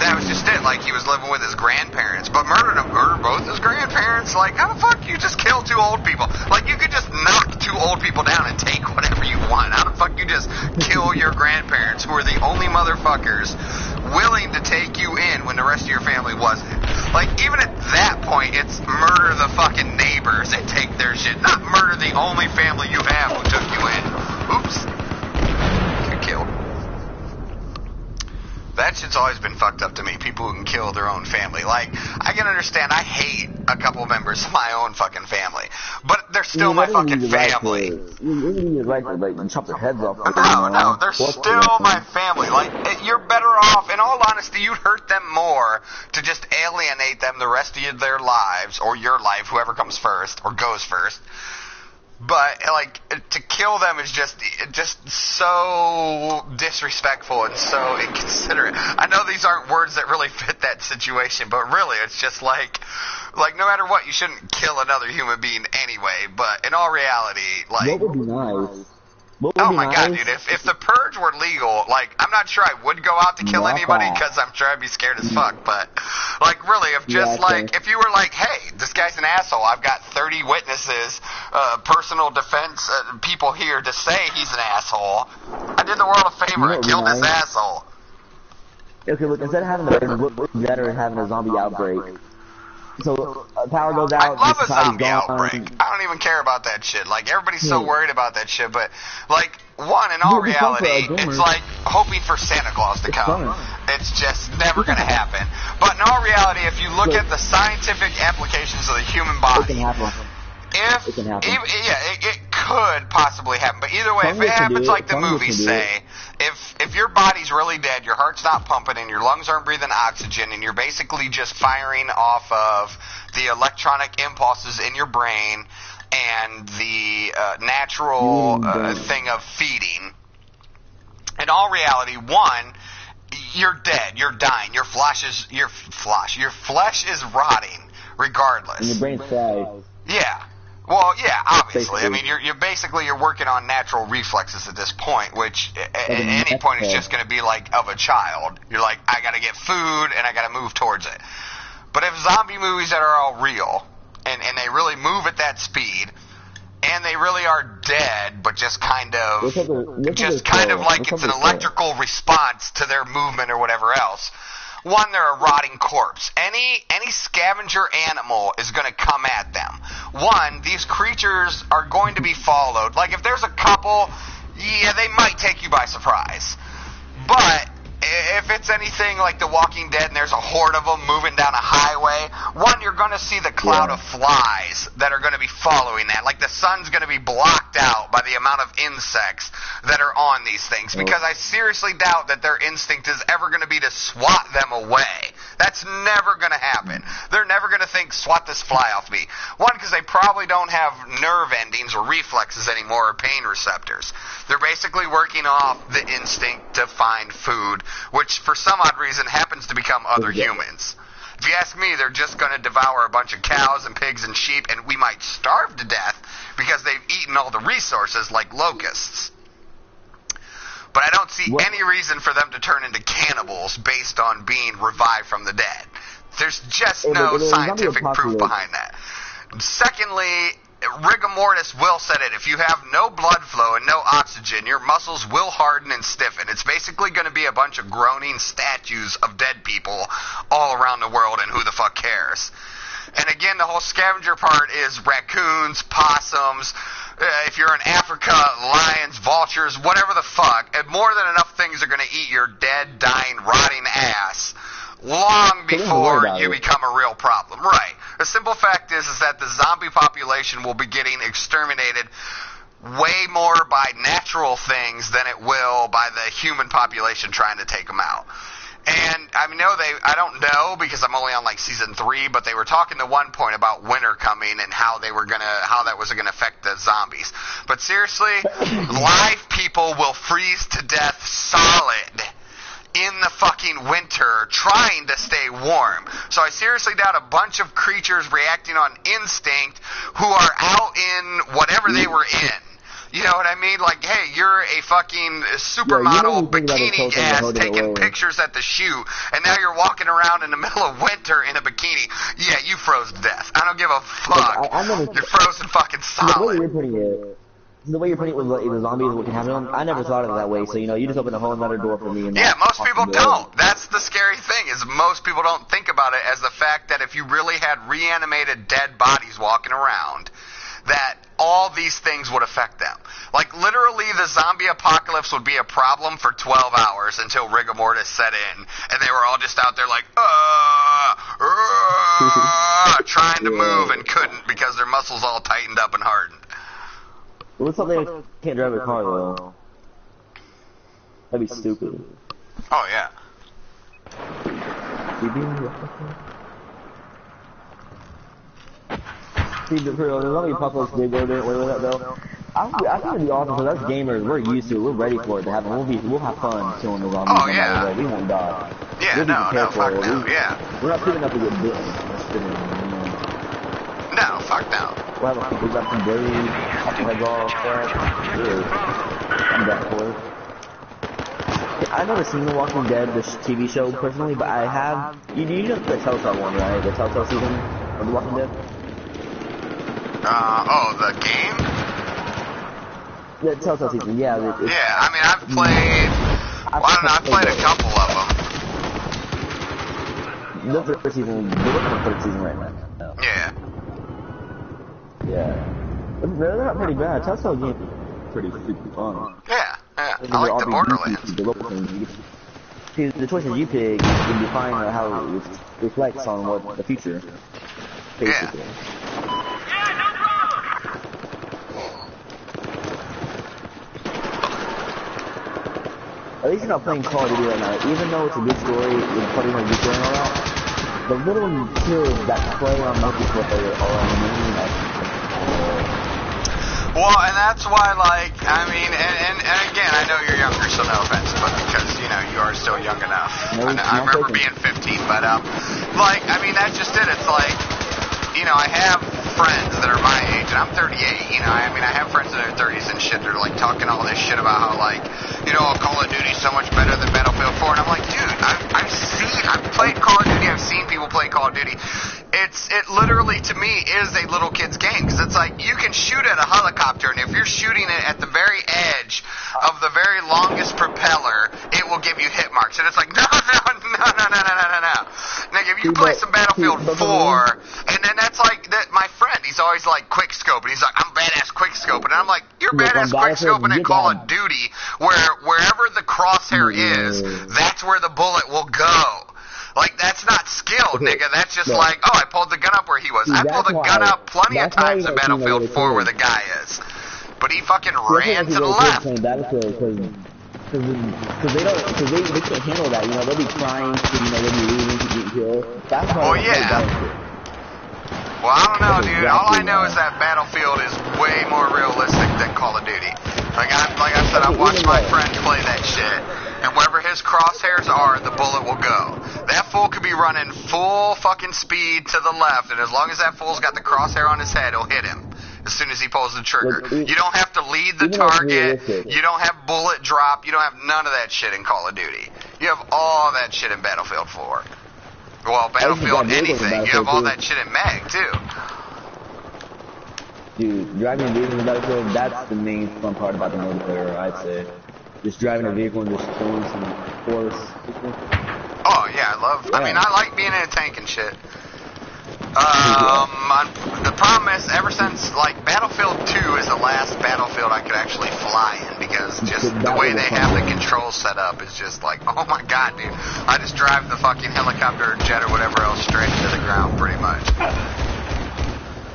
that was just it. Like, he was living with his grandparents, but murdered both his grandparents. Like, how the fuck you just kill 2 old people? Like, you could just knock 2 old people down and take whatever you want. How the fuck you just kill your grandparents, who are the only motherfuckers willing to take you in when the rest of your family wasn't? Like, even at that point, it's murder the fucking neighbors and take their shit, not murder the only family you have who took you in. Oops. You're killed. That shit's always been fucked up to me. People who can kill their own family. Like, I can understand, I hate a couple members of my own fucking family. But they're still my fucking family. You right to, like, chop their heads off. No, they're still my family. Like, you're better off, in all honesty, you'd hurt them more to just alienate them the rest of their lives, or your life, whoever comes first, or goes first. But, like, to kill them is just so disrespectful and so inconsiderate. I know these aren't words that really fit that situation, but really, it's just like no matter what, you shouldn't kill another human being anyway. But in all reality, like... What would be nice? Oh my god, dude, if the purge were legal, like, I'm not sure I would go out to kill anybody, because I'm sure I'd be scared as fuck, but, like, really, if just, if you were like, hey, this guy's an asshole, I've got 30 witnesses, personal defense people here to say he's an asshole, I did the world a favor, I killed this asshole. Okay, look, instead of having the purge, what would be better than having a zombie outbreak? So, power goes out. I love a zombie outbreak. I don't even care about that shit. Like, everybody's so worried about that shit, but, like, one, in all reality, it's like hoping for Santa Claus to come. It's just never gonna happen. But in all reality, if you look at the scientific applications of the human body, it could possibly happen. But either way, if it happens like the movies say, if your body's really dead, your heart's not pumping, and your lungs aren't breathing oxygen, and you're basically just firing off of the electronic impulses in your brain and the natural thing of feeding, in all reality, one, you're dead, you're dying, your flesh is rotting, regardless. And your brain's fried. Yeah. Well, yeah, obviously. I mean, you're working on natural reflexes at this point, which at any point is just going to be like of a child. You're like, I got to get food and I got to move towards it. But if zombie movies that are all real and they really move at that speed and they really are dead, but just kind of like it's an electrical response to their movement or whatever else. One, they're a rotting corpse. Any scavenger animal is going to come at them. One, these creatures are going to be followed. Like, if there's a couple, yeah, they might take you by surprise. But if it's anything like The Walking Dead and there's a horde of them moving down a highway, one, you're going to see the cloud of flies that are going to be following that. Like, the sun's going to be blocked out by the amount of insects that are on these things, because I seriously doubt that their instinct is ever going to be to swat them away. That's never going to happen. They're never going to think, swat this fly off me. One, because they probably don't have nerve endings or reflexes anymore or pain receptors. They're basically working off the instinct to find food, which for some odd reason happens to become other humans. If you ask me, they're just going to devour a bunch of cows and pigs and sheep, and we might starve to death because they've eaten all the resources like locusts. But I don't see any reason for them to turn into cannibals based on being revived from the dead. There's just no scientific proof behind that. Secondly, rigor mortis will set it. If you have no blood flow and no oxygen, your muscles will harden and stiffen. It's basically going to be a bunch of groaning statues of dead people all around the world, and who the fuck cares? And again, the whole scavenger part is raccoons, possums, if you're in Africa, lions, vultures, whatever the fuck. And more than enough things are going to eat your dead, dying, rotting ass long before you become a real problem. Right. The simple fact is that the zombie population will be getting exterminated way more by natural things than it will by the human population trying to take them out. And I don't know because I'm only on like season 3, but they were talking at one point about winter coming and how that was gonna affect the zombies. But seriously, live people will freeze to death solid in the fucking winter trying to stay warm. So I seriously doubt a bunch of creatures reacting on instinct who are out in whatever they were in. You know what I mean? Like, hey, you're a fucking supermodel bikini ass taking pictures at the shoot, and now you're walking around in the middle of winter in a bikini. Yeah, you froze to death. I don't give a fuck. You're frozen fucking solid. The way you're putting it with the zombies and what can happen, I never thought of it that way. So, you just open a whole other door for me. And yeah, most people don't. That's the scary thing, is most people don't think about it as the fact that if you really had reanimated dead bodies walking around, that all these things would affect them. Like, literally, the zombie apocalypse would be a problem for 12 hours until rigor mortis set in, and they were all just out there like, trying to move and couldn't because their muscles all tightened up and hardened. What's something that can't drive a car, though? That'd be stupid. Oh, yeah. See, the zombie apocalypse did go there with that, though. I think it'd be awesome, because us gamers, we're used to it, we're ready for it to happen. We'll have fun killing the zombies. Oh, yeah. We won't die. Yeah, we'll no, fuck no, yeah. We're not good enough to get bitten. No, fuck no. We'll got some dirty, chop heads off, I'm down for it. I've never seen The Walking Dead, this TV show, personally, but I have... You know the Telltale one, right? The Telltale season of The Walking Dead? The game? The Telltale season, yeah. Yeah, I mean, I've played... I've played a couple of them. The first season, they're working on the third season right now. Yeah. Yeah. They're not pretty bad. Telltale game is pretty freaking fun. Yeah. I like the Borderlands. See, the choices you pick can define how it reflects on what the future, basically. At least you're not playing Call of Duty right now. Even though it's a good story, you're putting a good story and all that, the little kids that play on multiplayer are amazing. Well, and that's why, like, I mean, and again, I know you're younger, so no offense, but because, you are still young enough. I remember being 15, but, like, I mean, that's just it. It's like, I have friends that are my age, and I'm 38, I mean, I have friends in their 30s and shit that are, like, talking all this shit about how, like, Call of Duty's so much better than Battlefield 4, and I'm like, dude, I've played Call of Duty, I've seen people play Call of Duty. It literally, to me, is a little kid's game, because it's like, you can shoot at a helicopter, and if you're shooting it at the very edge of the very longest propeller, it will give you hit marks, and it's like, no. Like, if you play some Battlefield 4, and then that's like, my friend, he's always like, quick scoping, he's like, I'm badass quick scoping, and I'm like, you're badass quick scoping at Call of Duty, wherever the crosshair is, that's where the bullet will go. Like, that's not skill, nigga. That's just like, I pulled the gun up where he was. I pulled the gun up plenty of times in Battlefield 4 where the guy is. But he fucking ran to the left. Because they can't handle that, they'll be trying to, they'll be losing to get killed. That's why Well, I don't know, dude. All I know is that Battlefield is way more realistic than Call of Duty. Like I said, I've watched my friend play that shit. And wherever his crosshairs are, the bullet will go. That fool could be running full fucking speed to the left, and as long as that fool's got the crosshair on his head, he'll hit him as soon as he pulls the trigger. You don't have to lead the target. You don't have bullet drop. You don't have none of that shit in Call of Duty. You have all that shit in Battlefield 4. Well, Battlefield anything. You have all that shit in Mag, too. Dude, driving a vehicle in Battlefield, that's the main fun part about the multiplayer, I'd say. Just driving a vehicle and just throwing some force. Oh, yeah, I mean, I like being in a tank and shit. The problem is, ever since, like, Battlefield 2 is the last Battlefield I could actually fly in, because just the way they have the controls set up is just like, oh my god, dude. I just drive the fucking helicopter or jet or whatever else straight into the ground, pretty much.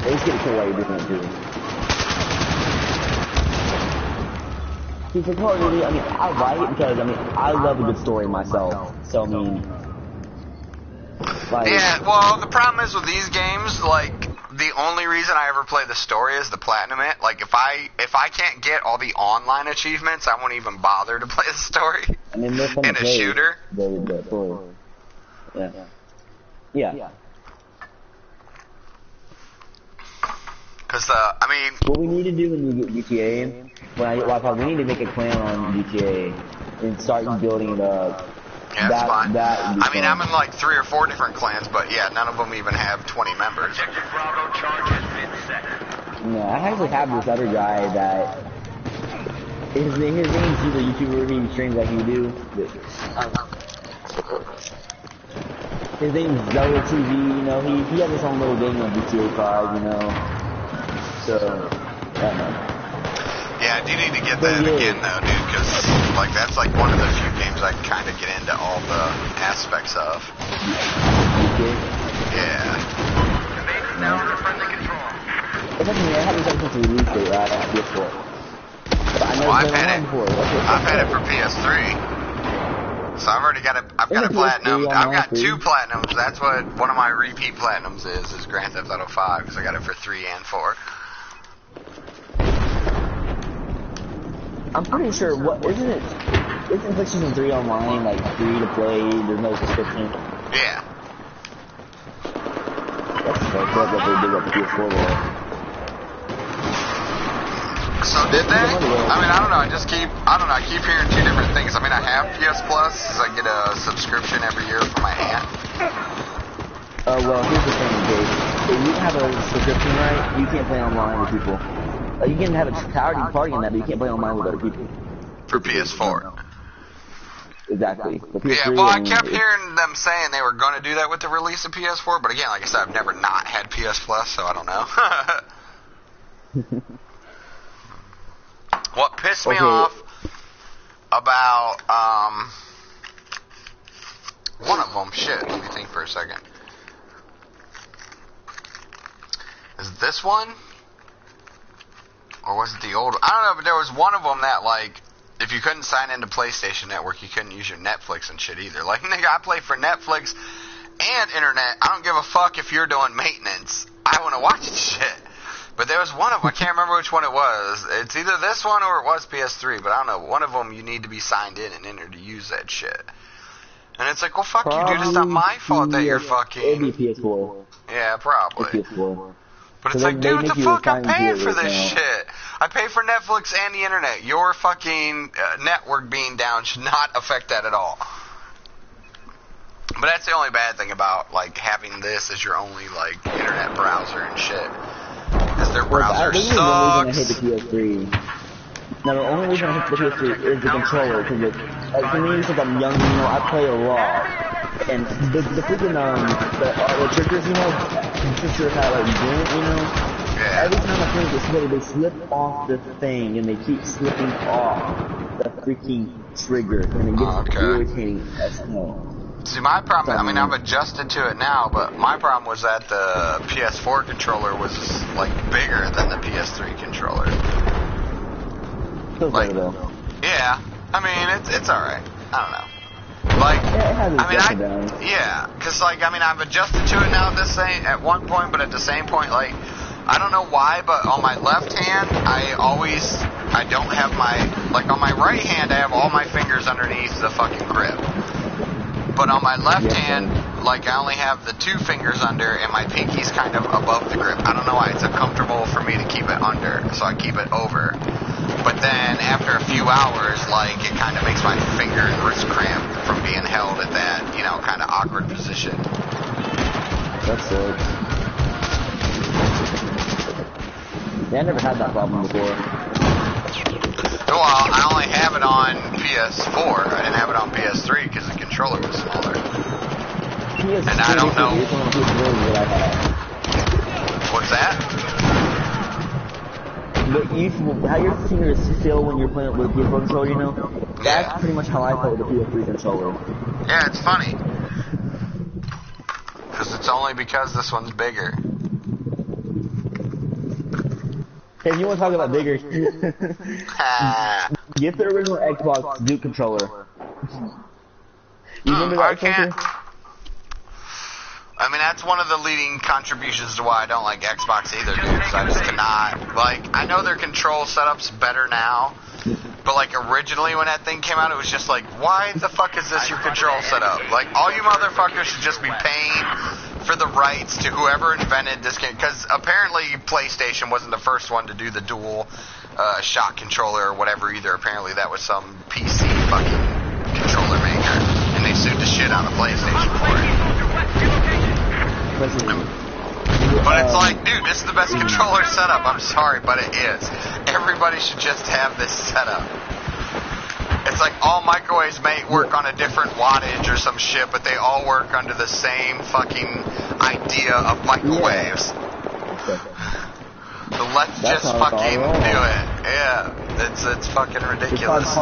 They just get to kill while you're doing it, too. See, for Call of Duty, I mean, I like it because, I mean, I love a good story myself. So, I mean... Like, yeah, well, the problem is with these games, like, the only reason I ever play the story is the platinum it. Like, if I can't get all the online achievements, I won't even bother to play the story. I mean, in a shooter. The story. Yeah. Because, I mean... What we need to do when we get GTA, when I get Wi-Fi, we need to make a clan on GTA and start building it up. Yeah, that's fine. I mean, I'm in like 3 or 4 different clans, but yeah, none of them even have 20 members. Objective Bravo charge has been set. No, I actually have this other guy that... His name's he's a YouTuber, he streams like you do. His name's Zelda TV, you know, he has his own little game on GTA 5, you know. So, yeah, man. Yeah, I do need to get that again, though, dude, because, like, that's, like, one of the few games I kind of get into all the aspects of. Yeah. The base is now under friendly control. It's like, I haven't done since the release date, right, on PS4. But I know I've had it for PS3. So I've already got I've got a platinum. I've got 2 platinums. That's what one of my repeat platinums is Grand Theft Auto 5, because I got it for 3 and 4. I'm pretty sure, isn't PlayStation 3 online, like, free to play, there's no subscription? Yeah. That's fucked up what they did with the PS4 there. So did they? I mean, I don't know, I keep hearing 2 different things. I mean, I have PS Plus, so I get a subscription every year for my aunt. Well, here's the thing, Dave. If you have a subscription, right, you can't play online with people. You can have a party in that, but you can't play online with other people. For PS4. Exactly. Yeah, well, I kept hearing them saying they were going to do that with the release of PS4, but again, like I said, I've never not had PS Plus, so I don't know. What pissed me off about, one of them, shit, let me think for a second. Is this one? Or was it the old one? I don't know, but there was one of them that, like, if you couldn't sign into PlayStation Network, you couldn't use your Netflix and shit either. Like, nigga, I play for Netflix and internet. I don't give a fuck if you're doing maintenance. I want to watch the shit. But there was one of them, I can't remember which one it was. It's either this one or it was PS3, but I don't know. One of them, you need to be signed in and enter to use that shit. And it's like, well, fuck you, dude. It's not my fault that you're fucking... It'd be PS4. Yeah, probably. PS4. But it's like, dude, what the fuck? I'm paying for this shit. I pay for Netflix and the internet. Your fucking network being down should not affect that at all. But that's the only bad thing about, like, having this as your only, like, internet browser and shit. Is their browser sucks. The only reason I hate the PS3. Now, the only reason I hate the PS3 is the controller, because for me, since I'm young, you know, I play a lot. And the freaking, the triggers, you know, I'm just sure how, like, doing it, you know? Yeah. Every time I play this way, they slip off the thing, and they keep slipping off the freaking trigger, and it gets irritating as hell. See, my problem, I mean, I've adjusted to it now, but my problem was that the PS4 controller was, like, bigger than the PS3 controller. Feels better, though. Yeah. I mean, it's alright. I don't know. Like, because, like, I mean, I've adjusted to it now at one point, but at the same point, like, I don't know why, but on my left hand, I don't have like, on my right hand, I have all my fingers underneath the fucking grip. But on my left hand, like I only have the 2 fingers under and my pinky's kind of above the grip. I don't know why it's uncomfortable for me to keep it under, so I keep it over. But then after a few hours, like it kind of makes my finger and wrist cramp from being held at that, you know, kind of awkward position. That sucks. Yeah, I never had that problem before. Well, I only have it on PS4. I didn't have it on PS3 because the controller was smaller. PS3 and I don't know. What's that? But how your fingers feel when you're playing with the PS4 controller, you know? That's Yeah. pretty much how I felt with the PS3 controller. Yeah, it's funny. Because it's only because this one's bigger. Hey, if you want to talk about bigger, get the original Xbox Duke controller. You remember that? I can't. I mean, that's one of the leading contributions to why I don't like Xbox either, dude. I just cannot. Like, I know their control setup's better now, but like originally when that thing came out, it was just like, why the fuck is this your control setup? Like, all you motherfuckers should just be paying for the rights to whoever invented this game, because apparently PlayStation wasn't the first one to do the dual shot controller or whatever either. Apparently that was some PC fucking controller maker, and they sued the shit out of PlayStation for it. But it's like, dude, this is the best controller setup. I'm sorry, but it is. Everybody should just have this setup. It's like all microwaves may work on a different wattage or some shit, but they all work under the same fucking idea of microwaves. So let's just fucking do it. Yeah, it's fucking ridiculous.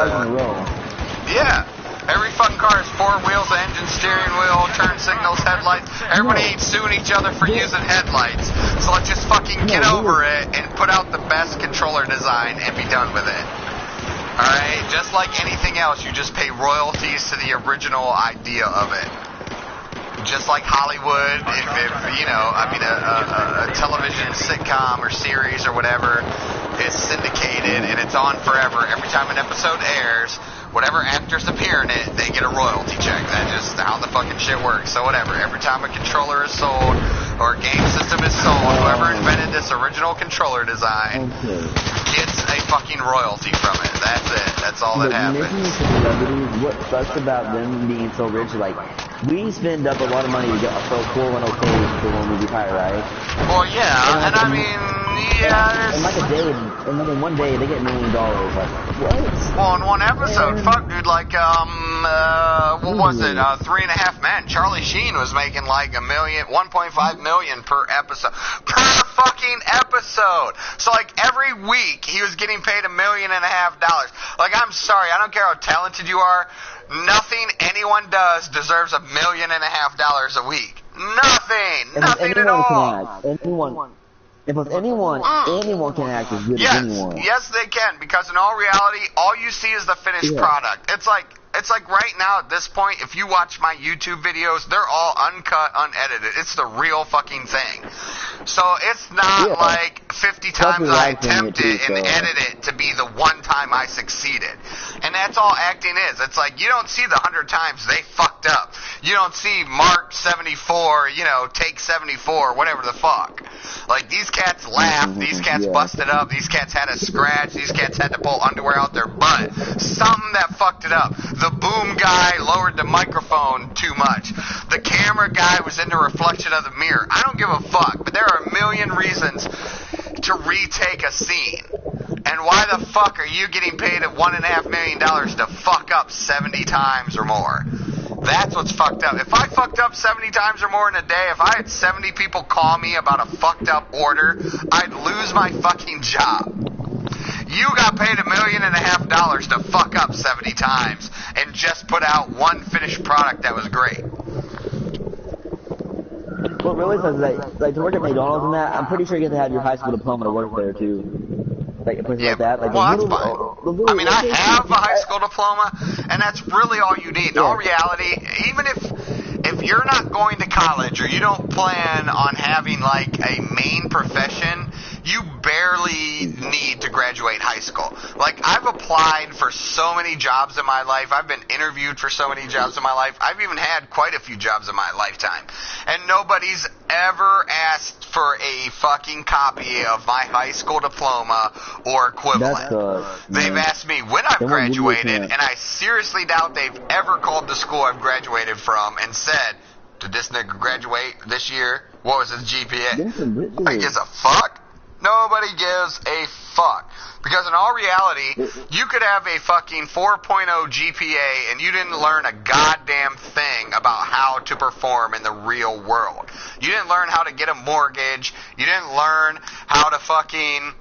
Yeah. Every fucking car has 4 wheels, engine, steering wheel, turn signals, headlights. Everybody ain't suing each other for using headlights. So let's just fucking get over it and put out the best controller design and be done with it. Alright? Just like anything else, you just pay royalties to the original idea of it. Just like Hollywood, if you know, I mean, a television sitcom or series or whatever is syndicated and it's on forever. Every time an episode airs, whatever actors appear in it, they get a royalty check. That's just how the fucking shit works. So whatever. Every time a controller is sold or a game system is sold, whoever invented this original controller design gets a fucking royalty from it. That's it. That's all that happens. What sucks about them being so rich, like, we spend up a lot of money to get a 401k for when we retire, right? Well, yeah, and I mean, yeah, in like a day, in one day, they get $1 million. Like, what? Well, in one episode, fuck, dude, like, what was it, 3.5 Men? Charlie Sheen was making like 1.5 million per episode. Per fucking episode! So, like, every week, he was getting paid $1.5 million. Like, I'm sorry, I don't care how talented you are, nothing anyone does deserves $1.5 million a week. Nothing at all. If it's anyone can act as good as anyone. Yes, they can, because in all reality, all you see is the finished product. It's like right now at this point, if you watch my YouTube videos, they're all uncut, unedited. It's the real fucking thing. So it's not like 50 times I attempt it and edit it to be the one time I succeeded. And that's all acting is. It's like you don't see the 100 times they fucked up. You don't see Mark 74, you know, take 74, whatever the fuck. Like, these cats laughed, these cats busted up, these cats had a scratch, these cats had to pull underwear out their butt. Something that fucked it up. The boom guy lowered the microphone too much. The camera guy was in the reflection of the mirror. I don't give a fuck, but there are a million reasons to retake a scene. And why the fuck are you getting paid $1.5 million to fuck up 70 times or more? That's what's fucked up. If I fucked up 70 times or more in a day, if I had 70 people call me about a fucked up order, I'd lose my fucking job. You got paid $1.5 million to fuck up 70 times and just put out one finished product that was great. What really sucks is that, like, to work at McDonald's and that, I'm pretty sure you have to have your high school diploma to work there too. Like, places like that. Like, well, that's fine. I mean, I have a high school diploma, and that's really all you need. In all reality, even if you're not going to college or you don't plan on having, like, a main profession, you barely need to graduate high school. Like, I've applied for so many jobs in my life. I've been interviewed for so many jobs in my life. I've even had quite a few jobs in my lifetime. And nobody's ever asked for a fucking copy of my high school diploma or equivalent. They've asked me when I've graduated, and I seriously doubt they've ever called the school I've graduated from and said, did this nigga graduate this year? What was his GPA? Nobody gives a fuck. Nobody gives a fuck. Because in all reality, you could have a fucking 4.0 GPA and you didn't learn a goddamn thing about how to perform in the real world. You didn't learn how to get a mortgage. You didn't learn how to fucking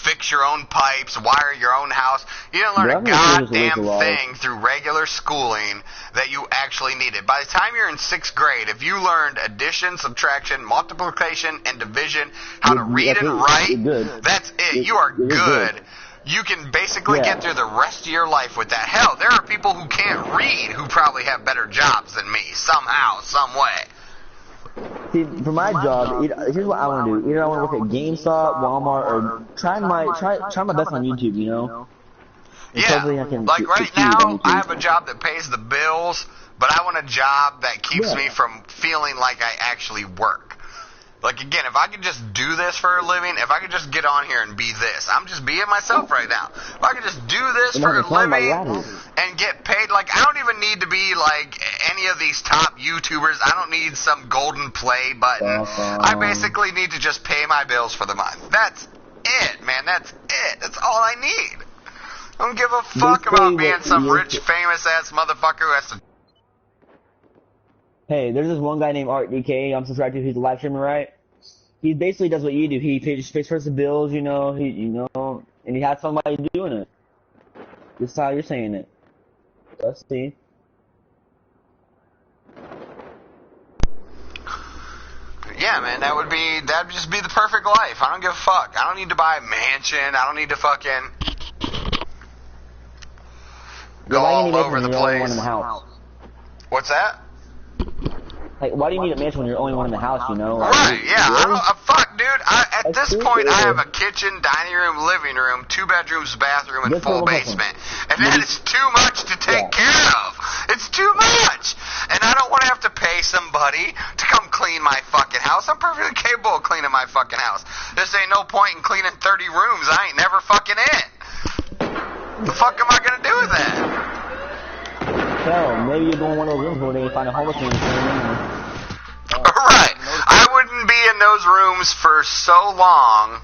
fix your own pipes, wire your own house. You didn't learn a goddamn thing through regular schooling that you actually needed. By the time you're in 6th grade, if you learned addition, subtraction, multiplication, and division, how to read and write, that's it. You are good. You can basically get through the rest of your life with that. Hell, there are people who can't read who probably have better jobs than me, somehow, some way. See, for my job, here's what I want to do. Either I want to work at GameStop, Walmart, or try my best on YouTube, you know? Yeah, like right now, I have a job that pays the bills, but I want a job that keeps me from feeling like I actually work. Like, again, if I could just do this for a living, if I could just get on here and be this, I'm just being myself right now. If I could just do this for a living and get paid, like, I don't even need to be like any of these top YouTubers. I don't need some golden play button. I basically need to just pay my bills for the month. That's it, man. That's it. That's all I need. I don't give a fuck about being some rich, famous-ass motherfucker who has to... Hey, there's this one guy named Art DK. I'm subscribed to. He's a live streamer, right? He basically does what you do. He pays for the bills, you know. And he has somebody doing it. This is how you're saying it. Let's see. Yeah, man, that'd just be the perfect life. I don't give a fuck. I don't need to buy a mansion. I don't need to fucking go all over the place. What's that? Like, why do you need a mansion when you're the only one in the house, you know? Right, yeah. Really? Fuck, dude. At this point, I have a kitchen, dining room, living room, 2 bedrooms, bathroom, and full basement. And that is too much to take care of. It's too much. And I don't want to have to pay somebody to come clean my fucking house. I'm perfectly capable of cleaning my fucking house. This ain't no point in cleaning 30 rooms. I ain't never fucking in. The fuck am I going to do with that? Hell, maybe you're going one of those rooms where they find a homeless man and Right. I wouldn't be in those rooms for so long